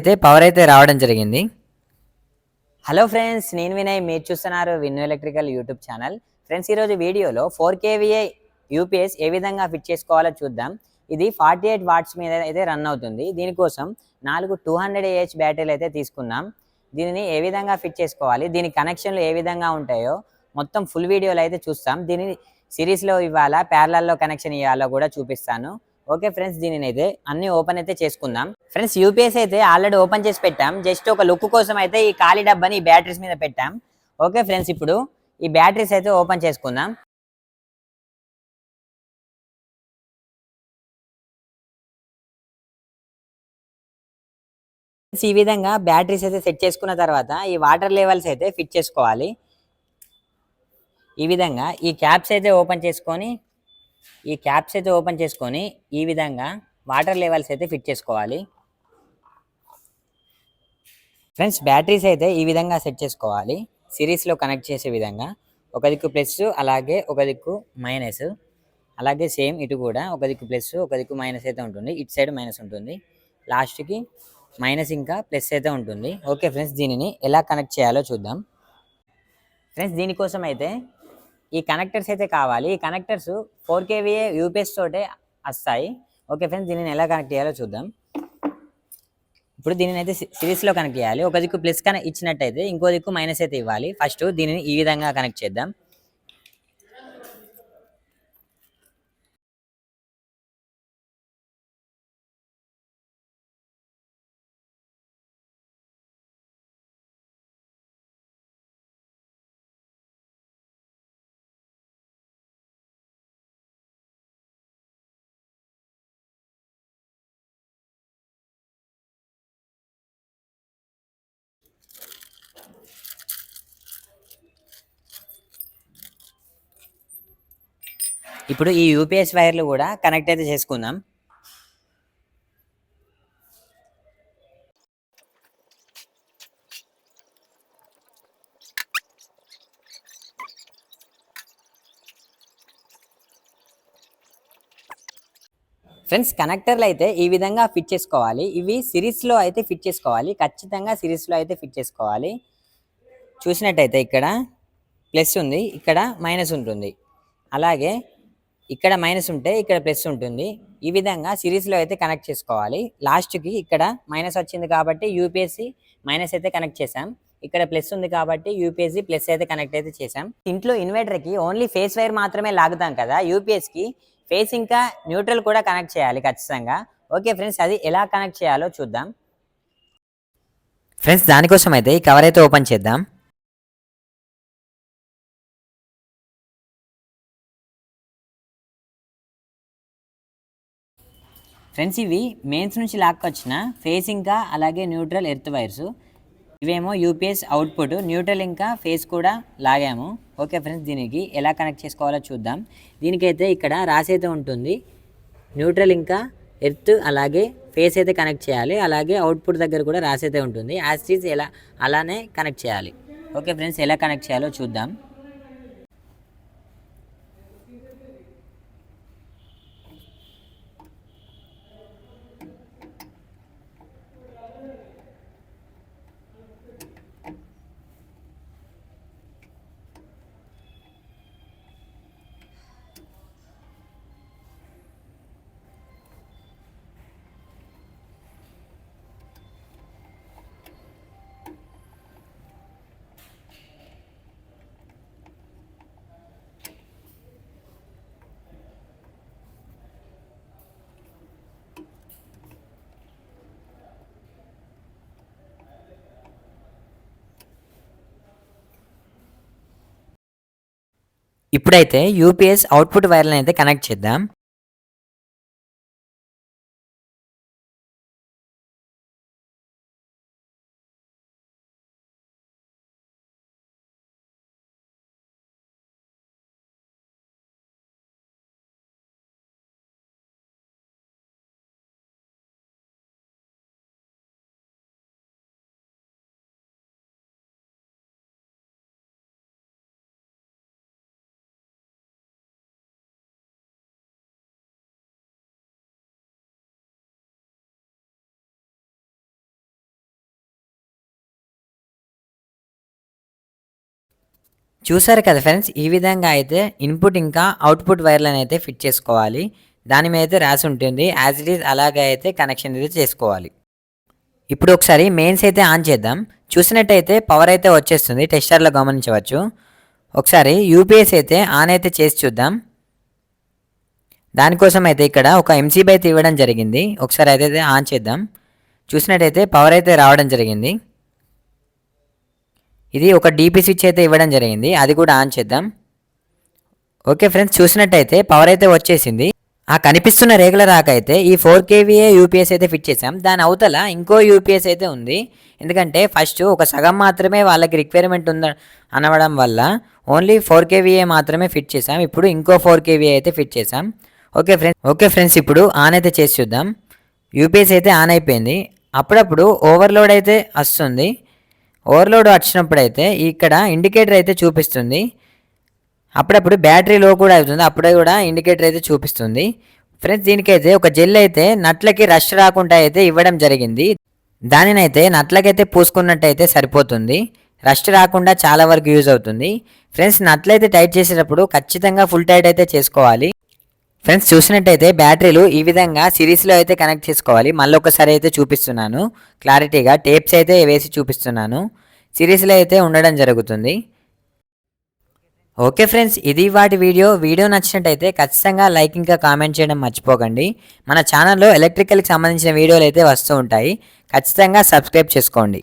అయితే పవర్ అయితే రావడం జరిగింది. హలో ఫ్రెండ్స్, నేను వినయ్. మీరు చూస్తున్నారు విన్ను ఎలక్ట్రికల్ యూట్యూబ్ ఛానల్. ఫ్రెండ్స్, ఈరోజు వీడియోలో 4 kVA యూపీఎస్ ఏ విధంగా ఫిట్ చేసుకోవాలో చూద్దాం. ఇది 48 వాట్స్ మీద అయితే రన్ అవుతుంది. దీనికోసం 4 200Ah బ్యాటరీలు అయితే తీసుకున్నాం. దీనిని ఏ విధంగా ఫిట్ చేసుకోవాలి, దీని కనెక్షన్లు ఏ విధంగా ఉంటాయో మొత్తం ఫుల్ వీడియోలో అయితే చూస్తాం. దీనిని సిరీస్లో ఇవ్వాలా, ప్యారలల్లో కనెక్షన్ ఇవ్వాలో కూడా చూపిస్తాను. ఓకే ఫ్రెండ్స్, దీనిని అయితే అన్ని ఓపెన్ అయితే చేసుకుందాం. ఫ్రెండ్స్, యూపీఎస్ అయితే ఆల్రెడీ ఓపెన్ చేసి పెట్టాం. జస్ట్ ఒక లుక్ కోసం అయితే ఈ ఖాళీ డబ్బాని ఈ బ్యాటరీస్ మీద పెట్టాం. ఓకే ఫ్రెండ్స్, ఇప్పుడు ఈ బ్యాటరీస్ అయితే ఓపెన్ చేసుకుందాం. ఈ విధంగా బ్యాటరీస్ అయితే సెట్ చేసుకున్న తర్వాత ఈ వాటర్ లెవెల్స్ అయితే ఫిట్ చేసుకోవాలి. ఈ విధంగా ఈ క్యాప్స్ అయితే ఓపెన్ చేసుకొని ఈ విధంగా వాటర్ లెవెల్స్ అయితే ఫిట్ చేసుకోవాలి. ఫ్రెండ్స్, బ్యాటరీస్ అయితే ఈ విధంగా సెట్ చేసుకోవాలి. సిరీస్లో కనెక్ట్ చేసే విధంగా ఒక దిక్కు ప్లస్, అలాగే ఒక దిక్కు మైనస్, అలాగే సేమ్ ఇటు కూడా ఒక దిక్కు ప్లస్, ఒక దిక్కు మైనస్ అయితే ఉంటుంది. ఇటు సైడ్ మైనస్ ఉంటుంది, లాస్ట్కి మైనస్ ఇంకా ప్లస్ అయితే ఉంటుంది. ఓకే ఫ్రెండ్స్, దీనిని ఎలా కనెక్ట్ చేయాలో చూద్దాం. ఫ్రెండ్స్, దీనికోసం అయితే ఈ కనెక్టర్స్ అయితే కావాలి. ఈ కనెక్టర్స్ 4 kVA యూపీఎస్ తోటే వస్తాయి. ఓకే ఫ్రెండ్స్, దీనిని ఎలా కనెక్ట్ చేయాలో చూద్దాం. ఇప్పుడు దీనిని అయితే సిరీస్లో కనెక్ట్ చేయాలి. ఒక దిక్కు ప్లస్ కనెక్ట్ ఇచ్చినట్టయితే ఇంకో దిక్కు మైనస్ అయితే ఇవ్వాలి. ఫస్ట్ దీనిని ఈ విధంగా కనెక్ట్ చేద్దాం. ఇప్పుడు ఈ యూపీఎస్ వైర్లు కూడా కనెక్ట్ అయితే చేసుకుందాం. ఫ్రెండ్స్, కనెక్టర్లు అయితే ఈ విధంగా ఫిట్ చేసుకోవాలి. ఇవి సిరీస్లో అయితే ఫిట్ చేసుకోవాలి, ఖచ్చితంగా సిరీస్లో అయితే ఫిట్ చేసుకోవాలి. చూసినట్టయితే ఇక్కడ ప్లస్ ఉంది, ఇక్కడ మైనస్ ఉంటుంది. అలాగే ఇక్కడ మైనస్ ఉంటే ఇక్కడ ప్లస్ ఉంటుంది. ఈ విధంగా సిరీస్లో అయితే కనెక్ట్ చేసుకోవాలి. లాస్ట్కి ఇక్కడ మైనస్ వచ్చింది కాబట్టి యూపీఎస్సి మైనస్ అయితే కనెక్ట్ చేసాం. ఇక్కడ ప్లస్ ఉంది కాబట్టి యూపీఎస్సి ప్లస్ అయితే కనెక్ట్ అయితే చేసాం. ఇంట్లో ఇన్వర్టర్కి ఓన్లీ ఫేస్ వైర్ మాత్రమే లాగుతాం కదా, యూపీఎస్కి ఫేస్ ఇంకా న్యూట్రల్ కూడా కనెక్ట్ చేయాలి ఖచ్చితంగా. ఓకే ఫ్రెండ్స్, అది ఎలా కనెక్ట్ చేయాలో చూద్దాం. ఫ్రెండ్స్, దానికోసం అయితే ఈ కవర్ అయితే ఓపెన్ చేద్దాం. ఫ్రెండ్స్, ఇవి మెయిన్స్ నుంచి లాక్కొచ్చిన ఫేస్ ఇంకా అలాగే న్యూట్రల్ ఎర్త్ వైర్స్. ఇవేమో యూపీఎస్ అవుట్పుట్, న్యూట్రల్ ఇంకా ఫేస్ కూడా లాగాము. ఓకే ఫ్రెండ్స్, దీనికి ఎలా కనెక్ట్ చేసుకోవాలో చూద్దాం. దీనికైతే ఇక్కడ రాసి అయితే ఉంటుంది, న్యూట్రల్ ఇంకా ఎర్త్ అలాగే ఫేస్ అయితే కనెక్ట్ చేయాలి. అలాగే అవుట్పుట్ దగ్గర కూడా రాసి అయితే ఉంటుంది. యాజ్ ఎలా అలానే కనెక్ట్ చేయాలి. ఓకే ఫ్రెండ్స్, ఎలా కనెక్ట్ చేయాలో చూద్దాం. ఇప్పుడైతే యూపీఎస్ అవుట్పుట్ వైర్లను అయితే కనెక్ట్ చేద్దాం. చూసారు కదా ఫ్రెండ్స్, ఈ విధంగా అయితే ఇన్పుట్ ఇంకా అవుట్పుట్ వైర్లను అయితే ఫిట్ చేసుకోవాలి. దాని మీద అయితే రాసి ఉంటుంది, యాజ్ ఇట్ ఈజ్ అలాగే అయితే కనెక్షన్ అయితే చేసుకోవాలి. ఇప్పుడు ఒకసారి మెయిన్స్ అయితే ఆన్ చేద్దాం. చూసినట్టయితే పవర్ అయితే వచ్చేస్తుంది, టెస్టర్లో గమనించవచ్చు. ఒకసారి యూపీఎస్ అయితే ఆన్ అయితే చేసి చూద్దాం. దానికోసం అయితే ఇక్కడ ఒక ఎంసీబీ అయితే ఇవ్వడం జరిగింది. ఒకసారి అయితే ఆన్ చేద్దాం. చూసినట్టయితే పవర్ అయితే రావడం జరిగింది. ఇది ఒక డీపీ స్విచ్ అయితే ఇవ్వడం జరిగింది, అది కూడా ఆన్ చేద్దాం. ఓకే ఫ్రెండ్స్, చూసినట్టయితే పవర్ అయితే వచ్చేసింది. ఆ కనిపిస్తున్న రేగుల రాకైతే ఈ 4 kVA యూపీఎస్ అయితే ఫిట్ చేసాం. దాని అవతల ఇంకో యూపీఎస్ అయితే ఉంది. ఎందుకంటే ఫస్ట్ ఒక సగం మాత్రమే వాళ్ళకి రిక్వైర్మెంట్ ఉంది అనవడం వల్ల ఓన్లీ 4 kVA మాత్రమే ఫిట్ చేసాం. ఇప్పుడు ఇంకో 4 kVA అయితే ఫిట్ చేసాం. ఓకే ఫ్రెండ్స్, ఇప్పుడు ఆన్ అయితే చేసి చూద్దాం. యూపీఎస్ అయితే ఆన్ అయిపోయింది. అప్పుడప్పుడు ఓవర్లోడ్ అయితే వస్తుంది. ఓవర్లోడ్ వచ్చినప్పుడు అయితే ఇక్కడ ఇండికేటర్ అయితే చూపిస్తుంది. అప్పుడప్పుడు బ్యాటరీ లో కూడా అవుతుంది, అప్పుడే కూడా ఇండికేటర్ అయితే చూపిస్తుంది. ఫ్రెండ్స్, దీనికైతే ఒక జెల్ అయితే నట్లకి రష్ రాకుండా అయితే ఇవ్వడం జరిగింది. దానినైతే నట్లకైతే పూసుకున్నట్టయితే సరిపోతుంది, రష్ రాకుండా చాలా వరకు యూజ్ అవుతుంది. ఫ్రెండ్స్, నట్లయితే టైట్ చేసేటప్పుడు ఖచ్చితంగా ఫుల్ టైట్ అయితే చేసుకోవాలి. ఫ్రెండ్స్, చూసినట్టయితే బ్యాటరీలు ఈ విధంగా సిరీస్లో అయితే కనెక్ట్ చేసుకోవాలి. మళ్ళీ ఒకసారి అయితే చూపిస్తున్నాను క్లారిటీగా, టేప్స్ అయితే వేసి చూపిస్తున్నాను. సిరీస్లో అయితే ఉండడం జరుగుతుంది. ఓకే ఫ్రెండ్స్, ఇది వాటి వీడియో నచ్చినట్టయితే ఖచ్చితంగా లైక్ ఇంకా కామెంట్ చేయడం మర్చిపోకండి. మన ఛానల్లో ఎలక్ట్రికల్కి సంబంధించిన వీడియోలు అయితే వస్తూ ఉంటాయి, ఖచ్చితంగా సబ్స్క్రైబ్ చేసుకోండి.